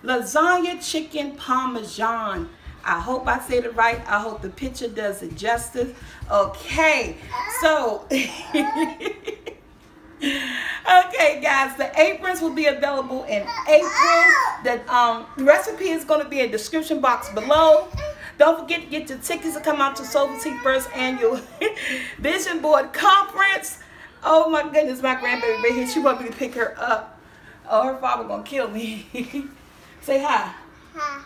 lasagna chicken parmesan. I hope I said it right. I hope the picture does it justice. Okay, so okay, guys, the aprons will be available in April. The recipe is going to be in the description box below. Don't forget to get your tickets to come out to SoulfulT first annual vision board conference. Oh my goodness, my grandbaby right here. She want me to pick her up. Oh, her father gonna kill me. Say hi. Hi.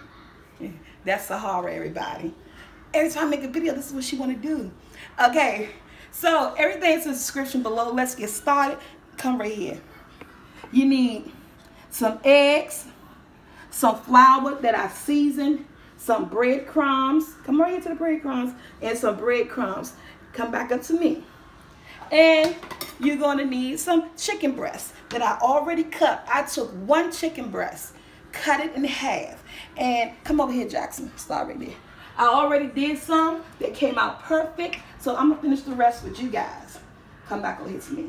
That's Sahara, everybody. Every time I make a video, this is what she want to do. Okay, so everything's in the description below. Let's get started. Come right here. You need some eggs, some flour that I seasoned, some breadcrumbs. Come right here to the breadcrumbs, and some breadcrumbs. Come back up to me. And you're going to need some chicken breasts that I already cut. I took one chicken breast, cut it in half. And come over here, Jackson. Start right there. I already did some that came out perfect. So I'm going to finish the rest with you guys. Come back over here to me.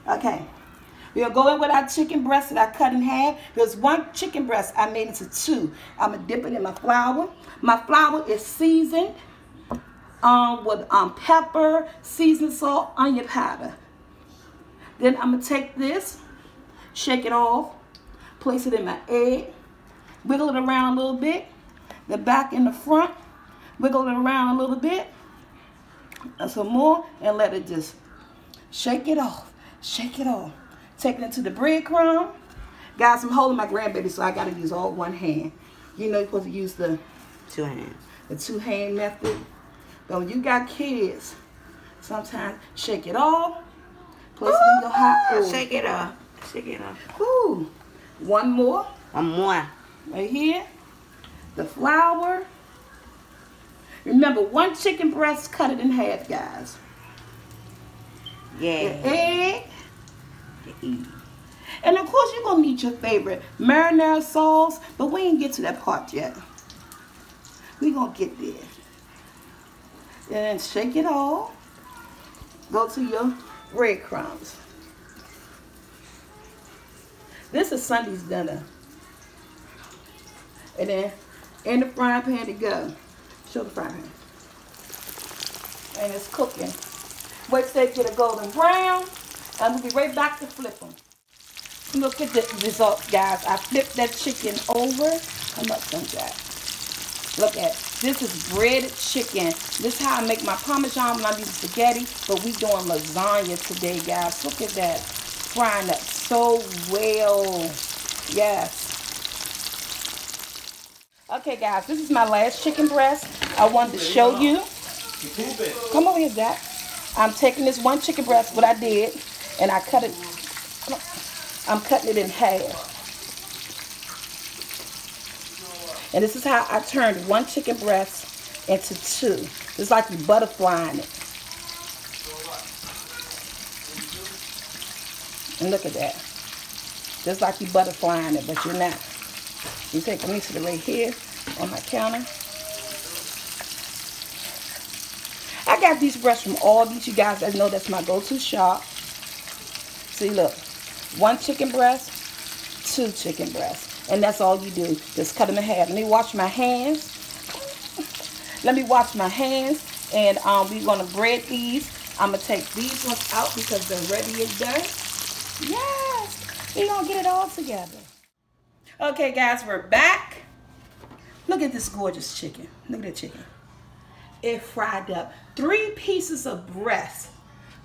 Okay. We'll go in with our chicken breast that I cut in half. There's one chicken breast I made into two. I'm going to dip it in my flour. My flour is seasoned with pepper, seasoned salt, onion powder. Then I'm going to take this, shake it off, place it in my egg, wiggle it around a little bit, the back and the front, wiggle it around a little bit, and some more, and let it just shake it off, shake it off. Take it into the breadcrumb. Guys, I'm holding my grandbaby, so I got to use all one hand. You know you're supposed to use the two hands. The two-hand method. But when you got kids, sometimes shake it off, place it in your hot oil. Shake it off. Shake it off. Ooh. One more. One more. Right here. The flour. Remember, one chicken breast, cut it in half, guys. Yeah. The egg. And of course, you're going to need your favorite marinara sauce, but we ain't get to that part yet. We're going to get there. And shake it all. Go to your breadcrumbs. This is Sunday's dinner. And then in the frying pan to go. Show the frying pan. And it's cooking. Wait till they get a golden brown. And we'll be right back to flip them. Look at the results, guys. I flipped that chicken over. Come up some, Jack. Look at it. This is breaded chicken. This is how I make my Parmesan when I'm using spaghetti. But we doing lasagna today, guys. Look at that. Frying up so well. Yes. Okay, guys. This is my last chicken breast. I wanted to show you. Come over here, Jack. I'm taking this one chicken breast, what I did, and I cut it. I'm cutting it in half. And this is how I turned one chicken breast into two. It's like you butterflying it. And look at that. Just like you butterflying it, but you're not. You take a piece of it right here on my counter. I got these breasts from Aldi's. You guys know that's my go-to shop. See, look. One chicken breast, two chicken breasts. And that's all you do. Just cut them in half. Let me wash my hands. Let me wash my hands. And we're going to bread these. I'm going to take these ones out because they're ready and done. Yes. We're going to get it all together. Okay, guys, we're back. Look at this gorgeous chicken. Look at that chicken. It fried up. 3 pieces of breast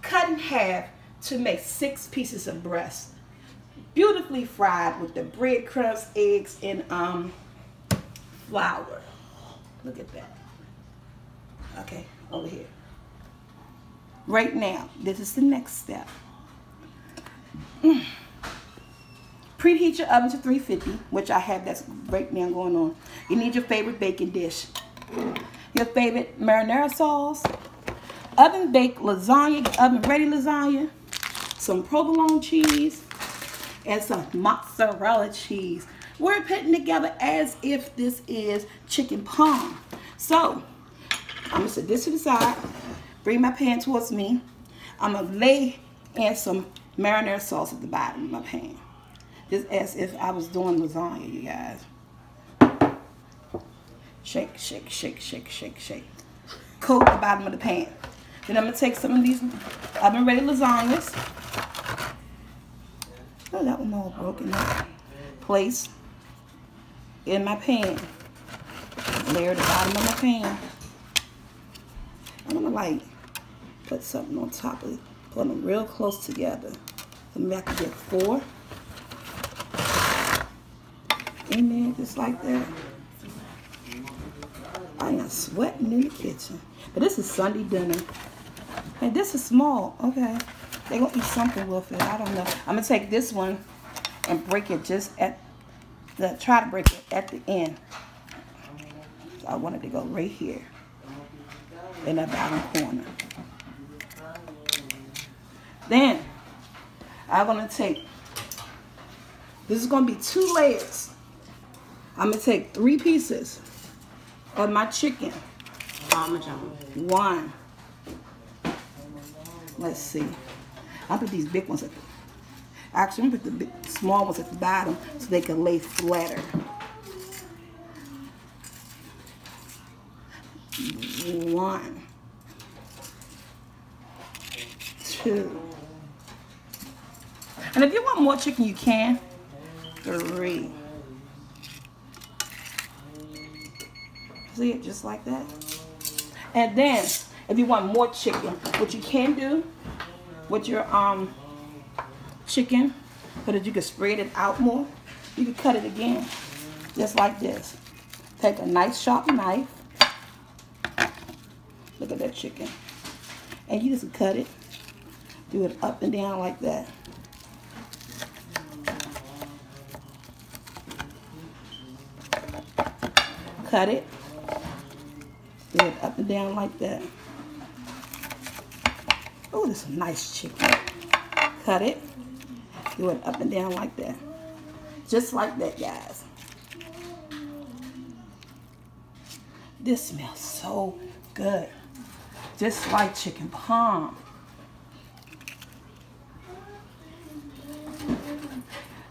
cut in half to make 6 pieces of breast. Beautifully fried with the breadcrumbs, eggs, and flour. Look at that. Okay, over here. Right now, this is the next step. Preheat your oven to 350, which I have that's right now going on. You need your favorite baking dish. Your favorite marinara sauce. Oven baked lasagna, oven ready lasagna. Some provolone cheese. And some mozzarella cheese. We're putting together as if this is chicken parm. So, I'm going to set this to the side. Bring my pan towards me. I'm going to lay in some marinara sauce at the bottom of my pan. just as if I was doing lasagna, you guys. Shake, shake, shake, shake, shake, shake. Coat the bottom of the pan. Then I'm going to take some of these oven-ready lasagnas. Oh, that one all broken up. Place in my pan. Layer the bottom of my pan. And I'm going to like put something on top of it. Put them real close together. So maybe I can get 4 in there just like that. I am sweating in the kitchen. But this is Sunday dinner. And this is small. Okay. They're going to eat something with it. I don't know. I'm going to take this one and break it just at the, try to break it at the end. So I wanted to go right here in that bottom corner. Then I'm going to take, this is going to be 2 layers. I'm going to take 3 pieces of my chicken. Parmesan. 1. Let's see. I'll put these big ones at the, actually I'm going to put the big, small ones at the bottom so they can lay flatter. 1, 2. And if you want more chicken, you can. 3. See it just like that. And then, if you want more chicken, what you can do with your chicken, so that you can spread it out more, you can cut it again, just like this. Take a nice sharp knife. Look at that chicken. And you just cut it. Do it up and down like that. Cut it. Do it up and down like that. Oh, this is a nice chicken. Cut it. Do it up and down like that. Just like that, guys. This smells so good. Just like chicken parm.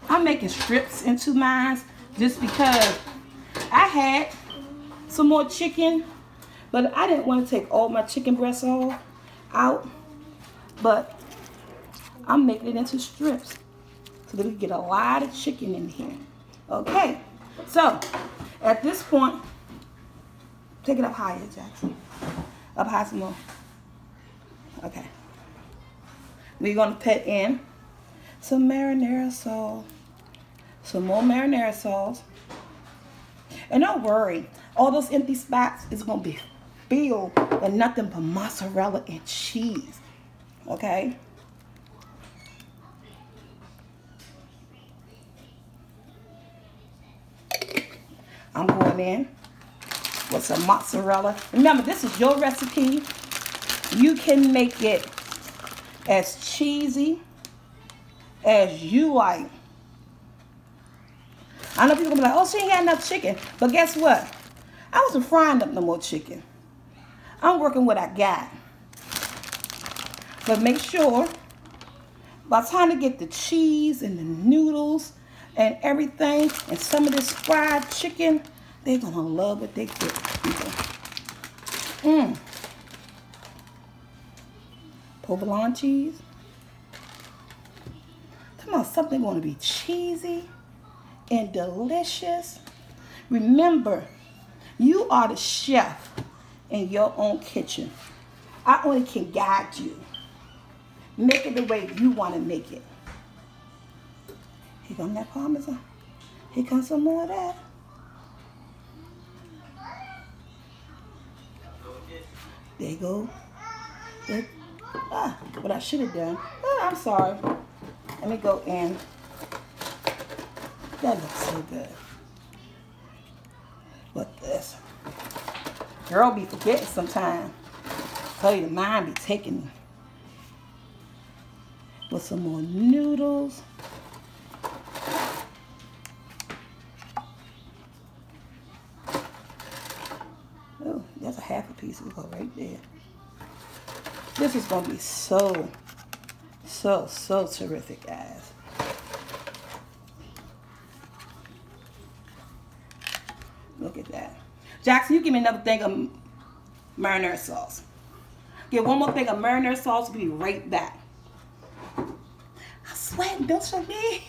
I'm making strips into mine just because I had some more chicken, but I didn't want to take all my chicken breasts out. But I'm making it into strips so that we get a lot of chicken in here. Okay, so at this point, take it up higher, Jackson. Up high some more. Okay. We're going to put in some marinara sauce. Some more marinara sauce. And don't worry, all those empty spots is going to be filled with nothing but mozzarella and cheese. Okay? I'm going in with some mozzarella. Remember, this is your recipe. You can make it as cheesy as you like. I know people gonna be like, oh, she ain't got enough chicken. But guess what? I wasn't frying up no more chicken. I'm working what I got. But make sure, by the time to get the cheese and the noodles and everything, and some of this fried chicken, they're gonna love what they get, people. Provolone cheese. Come on, something gonna be cheesy and delicious. Remember, you are the chef in your own kitchen. I only can guide you. Make it the way you want to make it. Here comes that Parmesan. Here comes some more of that. There you go. There. What I should have done. I'm sorry. Let me go in. That looks so good. But this. Girl be forgetting sometimes. Tell you the mind be taking me. With some more noodles. Oh, that's a half a piece. It'll go right there. This is going to be so terrific, guys. Jackson, you give me another thing of marinara sauce. Get one more thing of marinara sauce. We'll be right back. I'm sweating. Don't show me.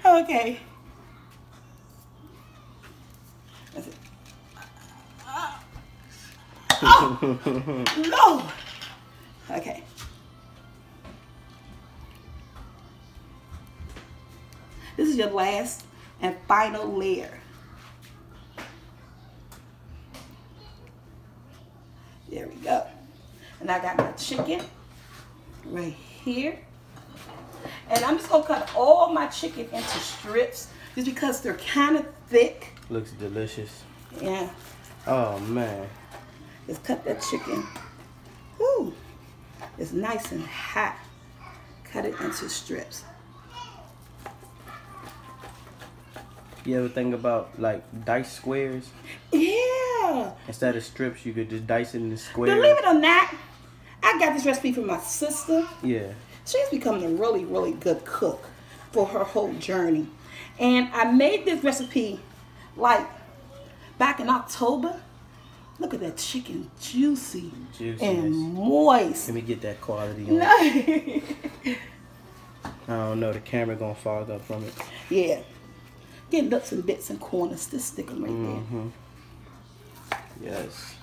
Okay. That's it. Oh, Lord. Okay. This is your last and final layer. There we go. And I got my chicken right here. And I'm just going to cut all my chicken into strips just because they're kind of thick. Looks delicious. Yeah. Oh, man. Just cut that chicken. Woo. It's nice and hot. Cut it into strips. You ever think about like dice squares? Yeah. Instead of strips, you could just dice it into squares. Believe it or not, I got this recipe from my sister. Yeah. She's becoming a really, really good cook for her whole journey. And I made this recipe like back in October. Look at that chicken, juicy and moist. Let me get that quality on. I don't know, the camera gonna fog up from it. Yeah. Get nuts and bits and corners. Just stick them right there. Yes.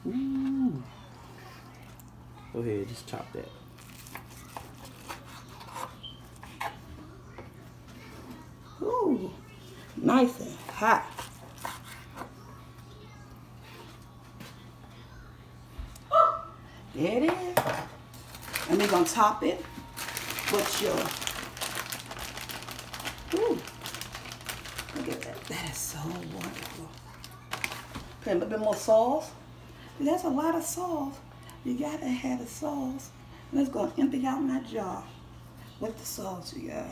Ooh. Go ahead, just chop that. Ooh, nice and hot. There it is. And we're going to top it with your, ooh, look at that. That is so wonderful. Put a little bit more sauce. That's a lot of sauce. You got to have the sauce. And it's going to empty out my jar with the sauce you got.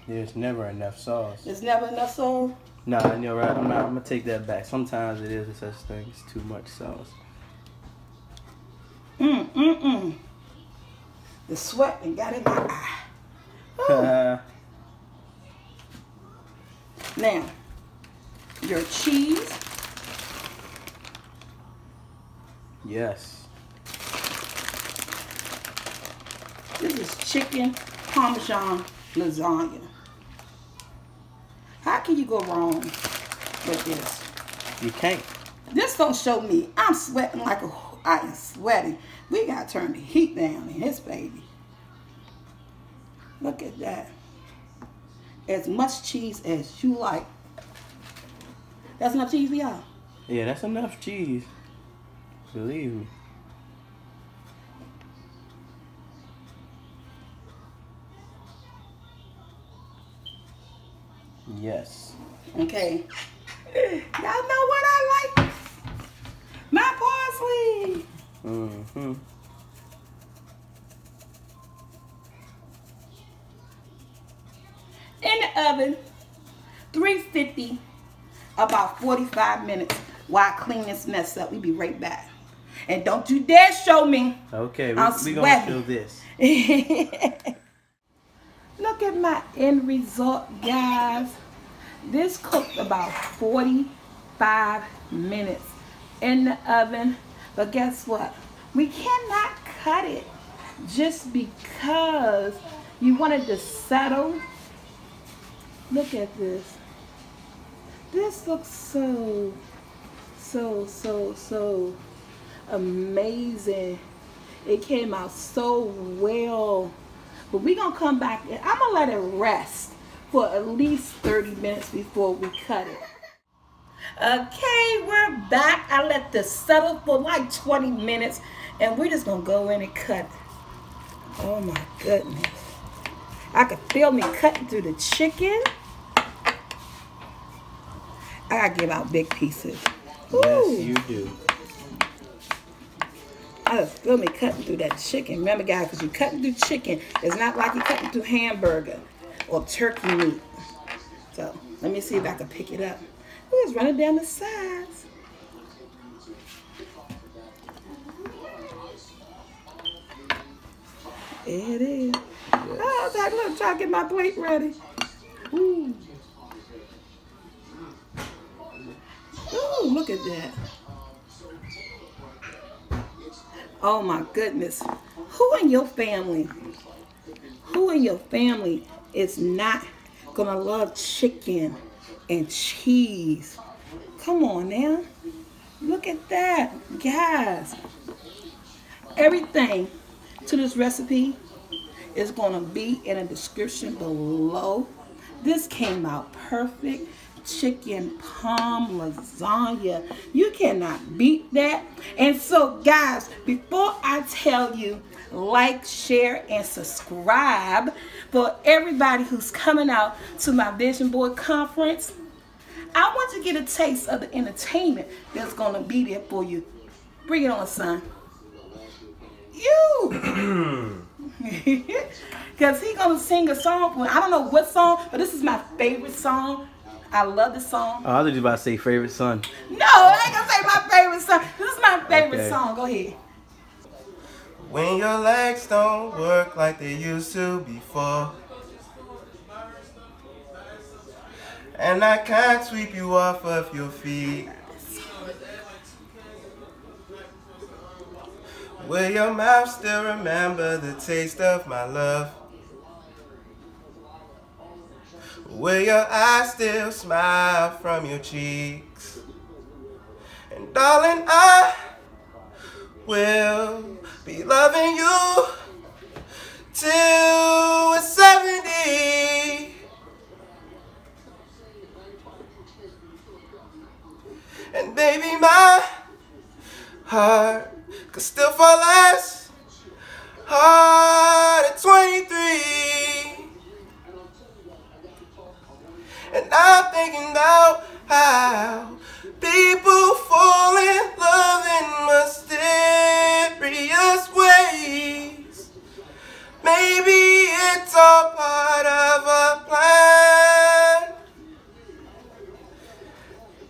There's never enough sauce. There's never enough sauce? Nah, you're right. I'm gonna take that back. Sometimes it is a such thing. It's too much sauce. The sweat and got in my eye. Now, your cheese. Yes. This is chicken Parmesan Lasagna. How can you go wrong with this? You can't. This don't show me. I'm sweating like I am sweating. We gotta turn the heat down in this baby. Look at that. As much cheese as you like. That's enough cheese for y'all? Yeah, that's enough cheese. Believe me. Yes. Okay. Y'all know what I like? My parsley. In the oven, 350, about 45 minutes while I clean this mess up. We be right back. And don't you dare show me. Okay, we sweating. gonna show this. Look at my end result, guys. This cooked about 45 minutes in the oven. But guess what? We cannot cut it just because you wanted to settle. Look at this. This looks so amazing. It came out so well. But we're going to come back and I'm going to let it rest for at least 30 minutes before we cut it. Okay, we're back. I let this settle for like 20 minutes and we're just going to go in and cut it. Oh my goodness. I can feel me cutting through the chicken. I got to give out big pieces. Ooh. Yes, you do. I just feel me cutting through that chicken. Remember, guys, because you're cutting through chicken, it's not like you're cutting through hamburger or turkey meat. So, let me see if I can pick it up. Ooh, it's running down the sides. It is. Oh, Zach, look, try to get my plate ready. Ooh. Ooh, look at that. Oh my goodness. Who in your family is not gonna love chicken and cheese? Come on now. Look at that, guys. Everything to this recipe is gonna be in a description below. This came out perfect. Chicken parm lasagna. You cannot beat that. And so guys, before I tell you, like, share, and subscribe for everybody who's coming out to my vision board conference, I want to get a taste of the entertainment that's gonna be there for you. Bring it on, son. You. Because he's gonna sing a song. I don't know what song, but this is my favorite song. I love the song. Oh, I was just about to say favorite son. No, I ain't gonna say my favorite song. This is my favorite song. Go ahead. When your legs don't work like they used to before, and I can't sweep you off of your feet, will your mouth still remember the taste of my love? Will your eyes still smile from your cheeks? And darling, I will be loving you till we're 70. And baby, my heart could still fall as hard at 23. And I'm thinking about how people fall in love in mysterious ways. Maybe it's all part of a plan.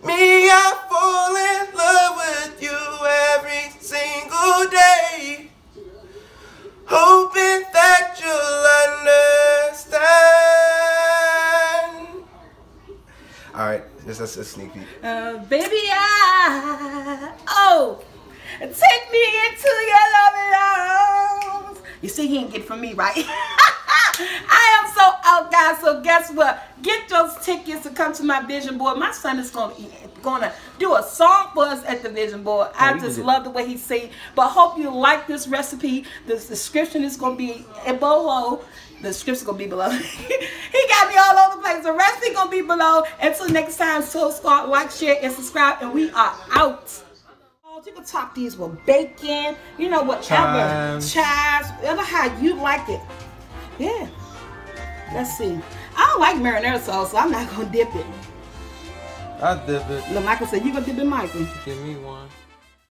Me, I fall in love with you every single day, hoping that you'll understand. Alright, that's a sneak peek. Baby, take me into your loving arms. You see, he didn't get it from me, right? I am so out, guys. So guess what? Get those tickets to come to my vision board. My son is gonna do a song for us at the vision board. I just love the way he sings. But hope you like this recipe. The description is gonna be below. The description is gonna be below. He got me all over the place. The recipe gonna be below. Until next time, so start, like, share, and subscribe, and we are out. You can top these with bacon, you know, whatever, chives, whatever how you like it. Yeah. Let's see. I don't like marinara sauce, so I'm not gonna dip it. I'll dip it. Look, Michael said you gonna dip it, Michael. Give me one.